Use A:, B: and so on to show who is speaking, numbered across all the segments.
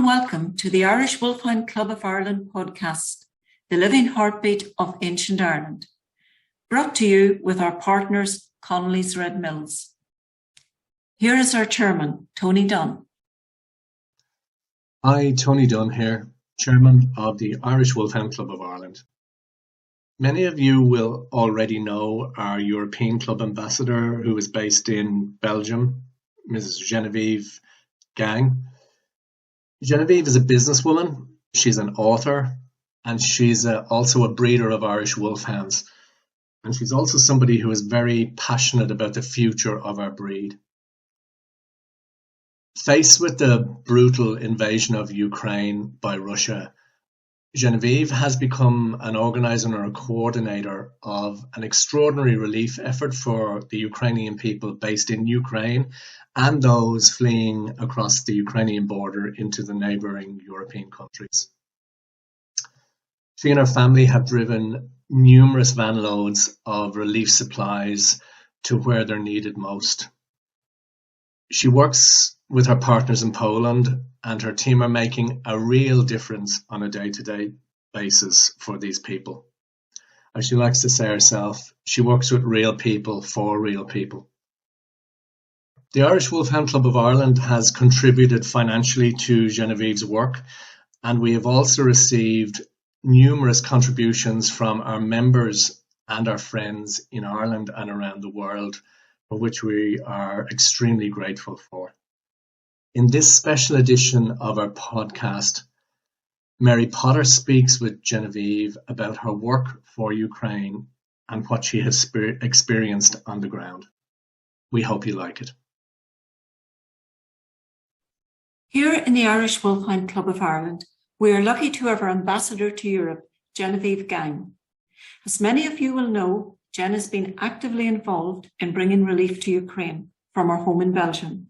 A: and welcome to the Irish Wolfhound Club of Ireland podcast, the living heartbeat of ancient Ireland, brought to you with our partners, Connolly's Red Mills. Here is our chairman, Tony Dunn.
B: Hi, Tony Dunn here, chairman of the Irish Wolfhound Club of Ireland. Many of you will already know our European Club ambassador, who is based in Belgium, Mrs. Genevieve Gaeng. Genevieve is a businesswoman, she's an author, and she's also a breeder of Irish Wolfhounds. And she's also somebody who is very passionate about the future of our breed. Faced with the brutal invasion of Ukraine by Russia, Genevieve has become an organiser or a coordinator of an extraordinary relief effort for the Ukrainian people based in Ukraine and those fleeing across the Ukrainian border into the neighbouring European countries. She and her family have driven numerous van loads of relief supplies to where they're needed most. She works with her partners in Poland, and her team are making a real difference on a day-to-day basis for these people. As she likes to say herself, she works with real people for real people. The Irish Wolfhound Club of Ireland has contributed financially to Genevieve's work, and we have also received numerous contributions from our members and our friends in Ireland and around the world, for which we are extremely grateful for. In this special edition of our podcast, Mary Potter speaks with Genevieve about her work for Ukraine and what she has experienced on the ground. We hope you like it.
A: Here in the Irish Wolfhound Club of Ireland, we are lucky to have our ambassador to Europe, Genevieve Gaeng. As many of you will know, Jen has been actively involved in bringing relief to Ukraine from her home in Belgium.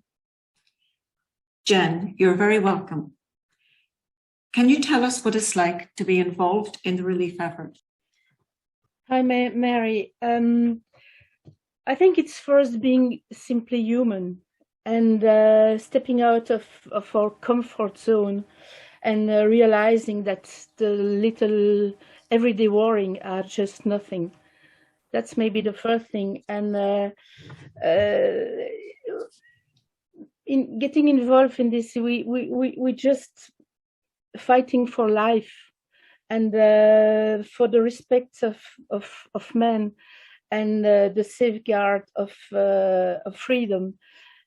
A: Jen, you're very welcome. Can you tell us what it's like to be involved in the relief effort?
C: Hi, Mary. I think it's first being simply human and stepping out of our comfort zone and realizing that the little everyday worrying are just nothing. That's maybe the first thing. And in getting involved in this, we just fighting for life and for the respect of men and the safeguard of freedom.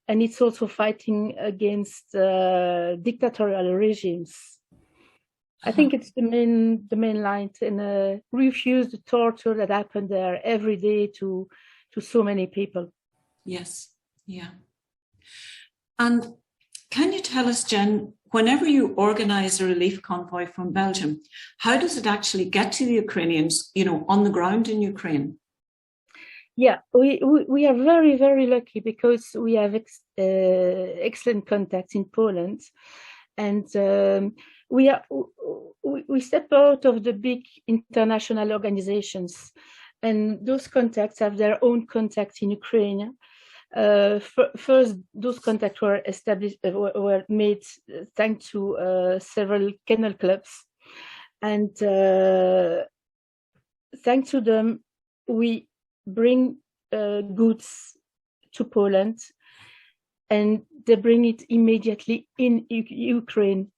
C: And it's also fighting against dictatorial regimes. I think it's the main line, and refuse the torture that happened there every day to so many people.
A: Yes, yeah. And can you tell us, Jen, whenever you organise a relief convoy from Belgium, how does it actually get to the Ukrainians, on the ground in Ukraine?
C: Yeah, we are very, very lucky because we have excellent contacts in Poland, and we step out of the big international organizations, and those contacts have their own contacts in Ukraine. First, those contacts were established, were made thanks to several kennel clubs, and thanks to them, we bring goods to Poland, and they bring it immediately in Ukraine.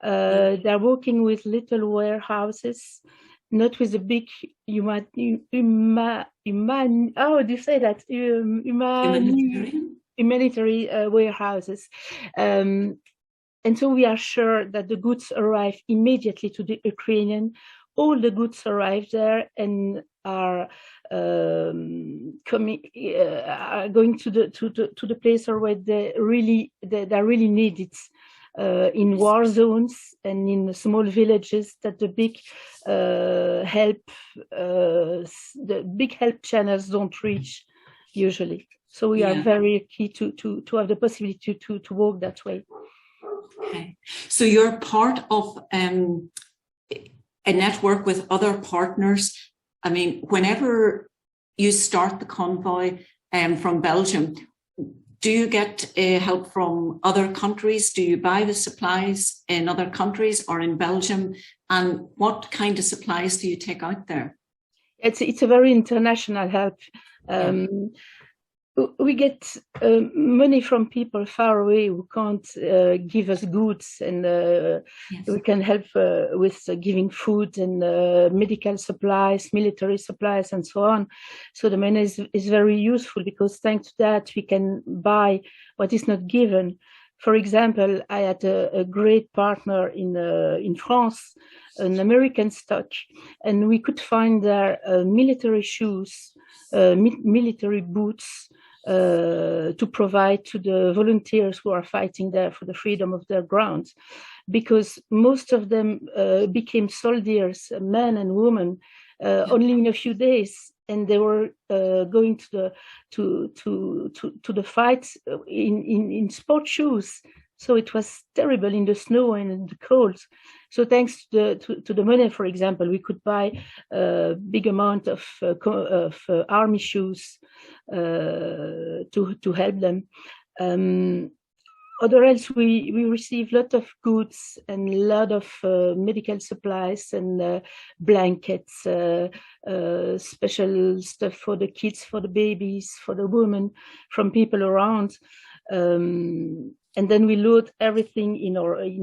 C: They're working with little warehouses, not with the big humanitarian warehouses. And so we are sure that the goods arrive immediately to the Ukrainian. All the goods arrive there and are going to the place where they really need it. In war zones and in small villages that the big help channels don't reach usually. So we are very key to have the possibility to work that way.
A: Okay, so you're part of a network with other partners. I mean, whenever you start the convoy from Belgium, do you get help from other countries? Do you buy the supplies in other countries or in Belgium? And what kind of supplies do you take out there?
C: It's a very international help. We get money from people far away who can't give us goods, and we can help with giving food and medical supplies, military supplies, and so on. So the money is very useful, because thanks to that we can buy what is not given. For example, I had a great partner in France, an American stock, and we could find there military shoes, military boots, to provide to the volunteers who are fighting there for the freedom of their grounds, because most of them became soldiers, men and women, only in a few days, and they were going to the fights in sport shoes. So it was terrible in the snow and in the cold. So thanks to the money, for example, we could buy a big amount of army shoes to help them. Other else, we receive a lot of goods and a lot of medical supplies and blankets, special stuff for the kids, for the babies, for the women, from people around. And then we load everything in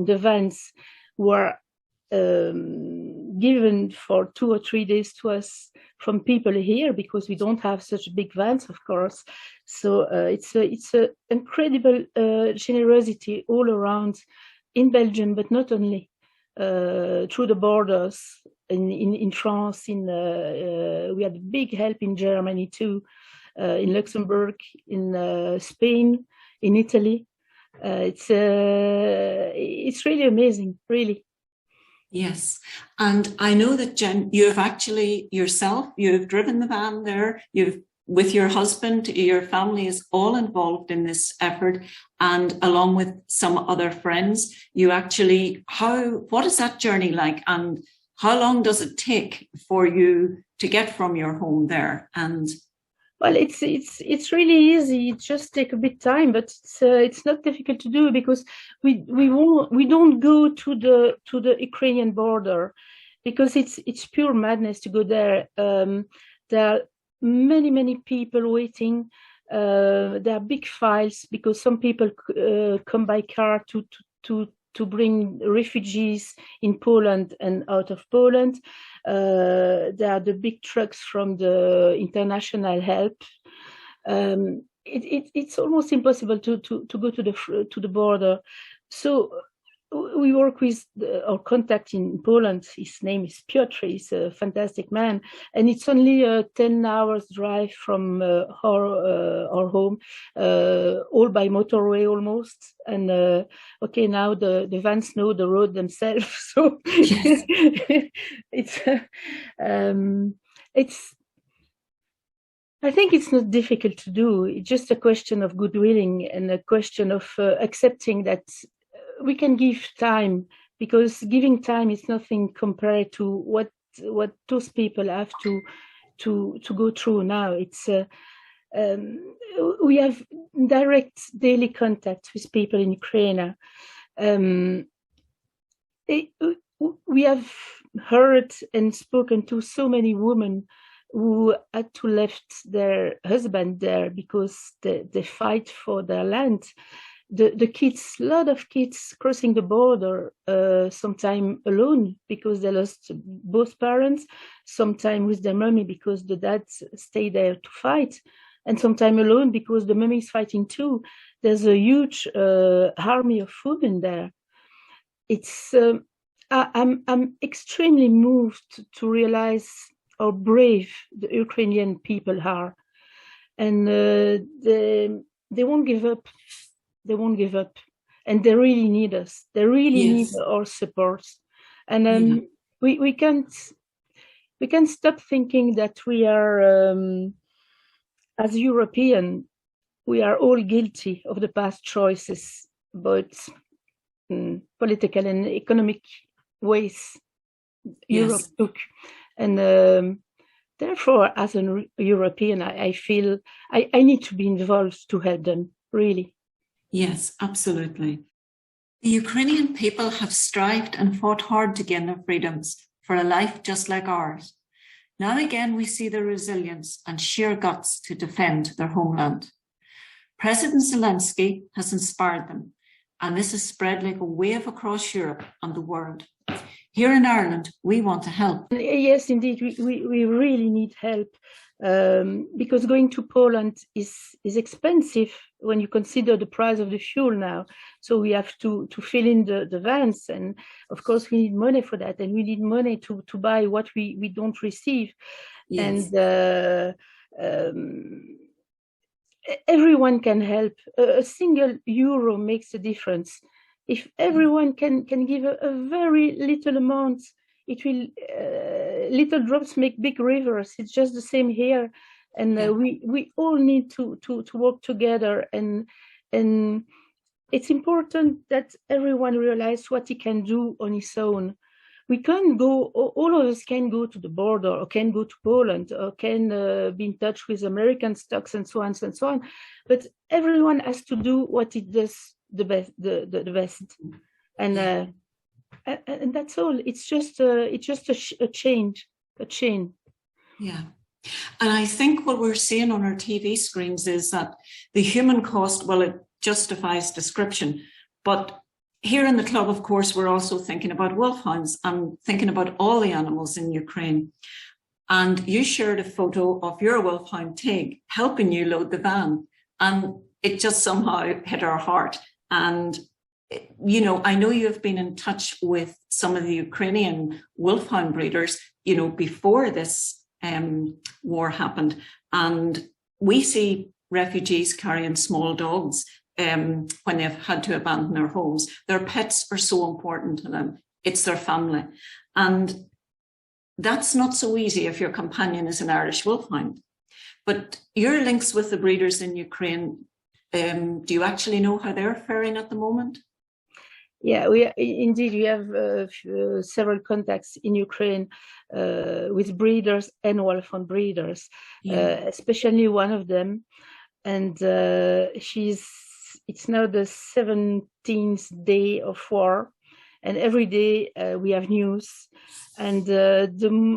C: the vans, who are given for 2 or 3 days to us from people here, because we don't have such big vans, of course. So it's a incredible generosity all around in Belgium, but not only, through the borders in France. We had big help in Germany too, in Luxembourg, in Spain, in Italy. It's really amazing, really.
A: Yes. And I know that, Jen, you have actually yourself, you've driven the van there, with your husband, your family is all involved in this effort, and along with some other friends, you actually, what is that journey like, and how long does it take for you to get from your home there? And
C: well, it's really easy. It just takes a bit time, but it's not difficult to do, because we don't go to the Ukrainian border, because it's pure madness to go there. There are many people waiting. There are big files, because some people come by car to bring refugees in Poland and out of Poland. There are the big trucks from the international help. It's almost impossible to go to the border. So we work with our contact in Poland. His name is Piotr. He's a fantastic man, and it's only a 10 hours drive from our home, all by motorway almost. And okay, now the vans know the road themselves, so yes. I think it's not difficult to do. It's just a question of goodwilling and a question of accepting that we can give time, because giving time is nothing compared to what those people have to go through now. It's we have direct daily contact with people in Ukraine. We have heard and spoken to so many women who had to left their husband there because they fight for their land. The kids, a lot of kids crossing the border, sometime alone because they lost both parents, sometime with their mommy because the dad stayed there to fight, and sometime alone because the mommy is fighting too. There's a huge army of women there. It's I'm extremely moved to realize how brave the Ukrainian people are, and they won't give up. They won't give up, and they really need us. They really need our support, and we can't stop thinking that we are, as European, we are all guilty of the past choices, but political and economic ways Europe took, and therefore, as a European, I feel I need to be involved to help them. really.
A: Yes, absolutely. The Ukrainian people have strived and fought hard to gain their freedoms for a life just like ours. Now again, we see their resilience and sheer guts to defend their homeland. President Zelensky has inspired them, and this has spread like a wave across Europe and the world. Here in Ireland, we want to help.
C: Yes, indeed, we really need help, because going to Poland is expensive when you consider the price of the fuel now. So we have to fill in the vans, and of course we need money for that, and we need money to buy what we don't receive.
A: Yes.
C: And everyone can help. A single euro makes a difference. If everyone can give a very little amount, it will, little drops make big rivers. It's just the same here. And we all need to work together, and it's important that everyone realize what he can do on his own. We can't go, all of us can go to the border, or can go to Poland, or can be in touch with American stocks and so on and so on. But everyone has to do what it does the best. And that's all. It's just a chain.
A: Yeah. And I think what we're seeing on our TV screens is that the human cost, well, it justifies description, but here in the club, of course, we're also thinking about wolfhounds and thinking about all the animals in Ukraine. And you shared a photo of your wolfhound Tig helping you load the van, and it just somehow hit our heart. And, you know, I know you've been in touch with some of the Ukrainian wolfhound breeders, you know, before this war happened. And we see refugees carrying small dogs when they've had to abandon their homes. Their pets are so important to them. It's their family. And that's not so easy if your companion is an Irish wolfhound. But your links with the breeders in Ukraine, do you actually know how they're faring at the moment?
C: Yeah, we have several contacts in Ukraine with breeders and wolfhound breeders, especially one of them. And it's now the 17th day of war, and every day we have news. And the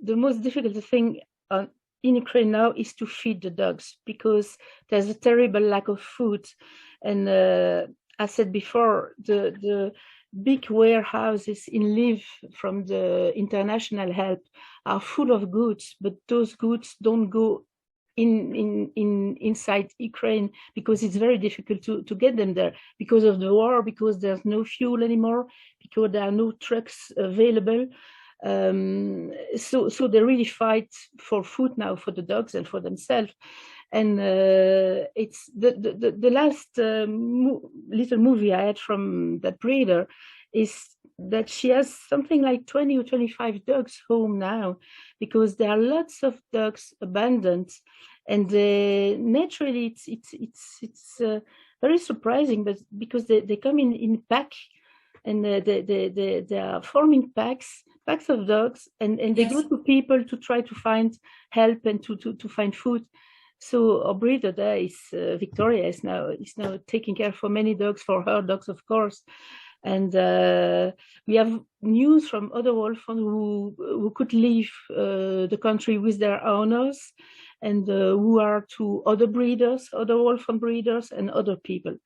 C: most difficult thing in Ukraine now is to feed the dogs, because there's a terrible lack of food. And I said before, the big warehouses in Lviv from the international help are full of goods, but those goods don't go inside Ukraine, because it's very difficult to get them there because of the war, because there's no fuel anymore, because there are no trucks available. So they really fight for food now, for the dogs and for themselves. And it's the last little movie I had from that breeder is that she has something like 20 or 25 dogs home now, because there are lots of dogs abandoned. And naturally, it's very surprising, but because they come in pack, and they are forming packs of dogs, and they go to people to try to find help and to find food. So our breeder there is Victoria is now taking care for many dogs, for her dogs, of course. And we have news from other wolfhounds who could leave the country with their owners, and who are to other breeders, other wolfhound breeders, and other people.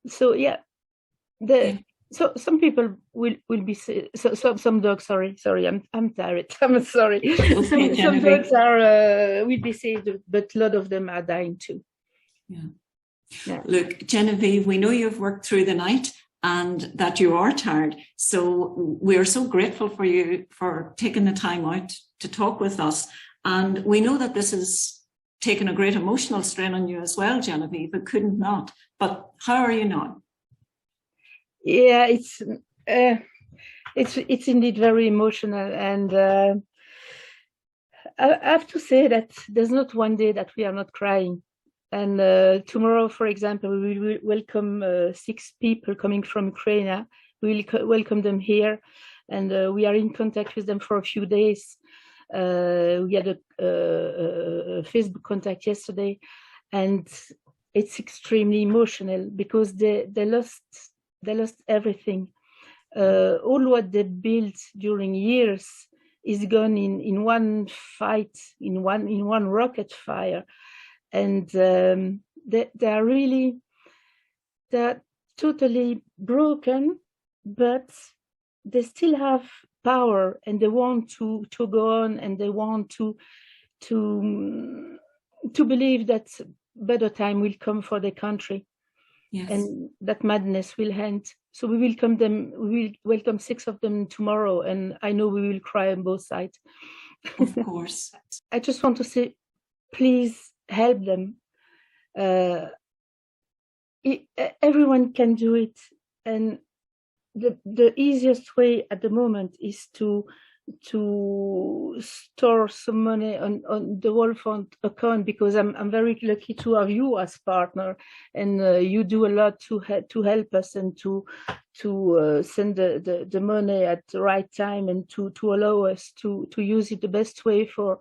C: So yeah, so some people will be some dogs. Sorry, I'm tired. I'm sorry. Some dogs will be saved, but a lot of them are dying too.
A: Yeah. Look, Genevieve, we know you've worked through the night and that you are tired. So we are so grateful for you for taking the time out to talk with us. And we know that this has taken a great emotional strain on you as well, Genevieve. It couldn't not. But how are you now?
C: Yeah, it's indeed very emotional, and I have to say that there's not one day that we are not crying. And tomorrow, for example, we will welcome 6 people coming from Ukraine. We will welcome them here, and we are in contact with them for a few days. We had a Facebook contact yesterday, and it's extremely emotional because they lost everything. All what they built during years is gone in one fight, in one rocket fire, and they're totally broken, but they still have power, and they want to go on, and they want to believe that better time will come for the country. Yes. And that madness will end. So we will welcome 6 of them tomorrow, and I know we will cry on both sides.
A: Of course.
C: I just want to say, please help them. Everyone can do it, and the easiest way at the moment is to store some money on the Wolfhound account, because I'm very lucky to have you as partner, and you do a lot to help us and to send the money at the right time, and to allow us to use it the best way for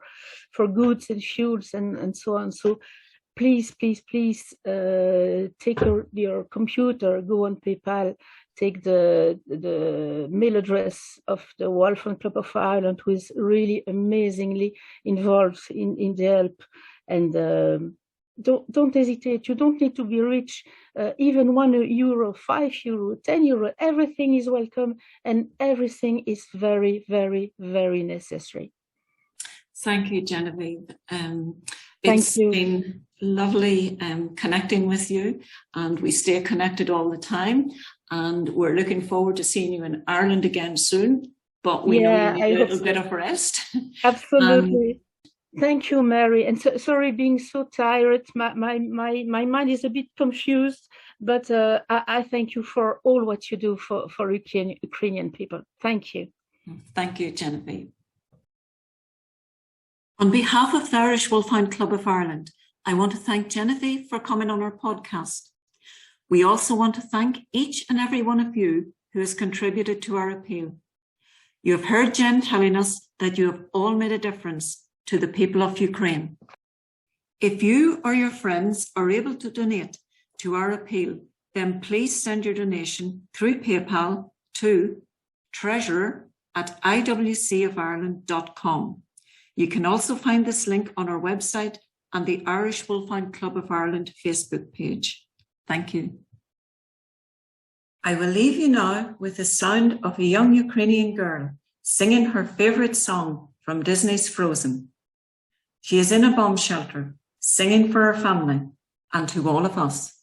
C: goods and fuels and so on. So please take your computer, go on PayPal, take the mail address of the Wolfhound Club of Ireland, who is really amazingly involved in the help. And don't hesitate. You don't need to be rich. Even €1, €5, €10, everything is welcome, and everything is very, very, very necessary.
A: Thank you, Genevieve. It's been lovely connecting with you, and we stay connected all the time. And we're looking forward to seeing you in Ireland again soon. But we know you need a little bit of rest.
C: Absolutely. Thank you, Mary. And sorry being so tired. My mind is a bit confused, but I thank you for all what you do for Ukrainian people. Thank you.
A: Thank you, Genevieve. On behalf of the Irish Wolfhound Club of Ireland, I want to thank Genevieve for coming on our podcast. We also want to thank each and every one of you who has contributed to our appeal. You have heard Jen telling us that you have all made a difference to the people of Ukraine. If you or your friends are able to donate to our appeal, then please send your donation through PayPal to treasurer@iwcofireland.com. You can also find this link on our website and the Irish Wolfhound Club of Ireland Facebook page. Thank you. I will leave you now with the sound of a young Ukrainian girl singing her favourite song from Disney's Frozen. She is in a bomb shelter, singing for her family and to all of us.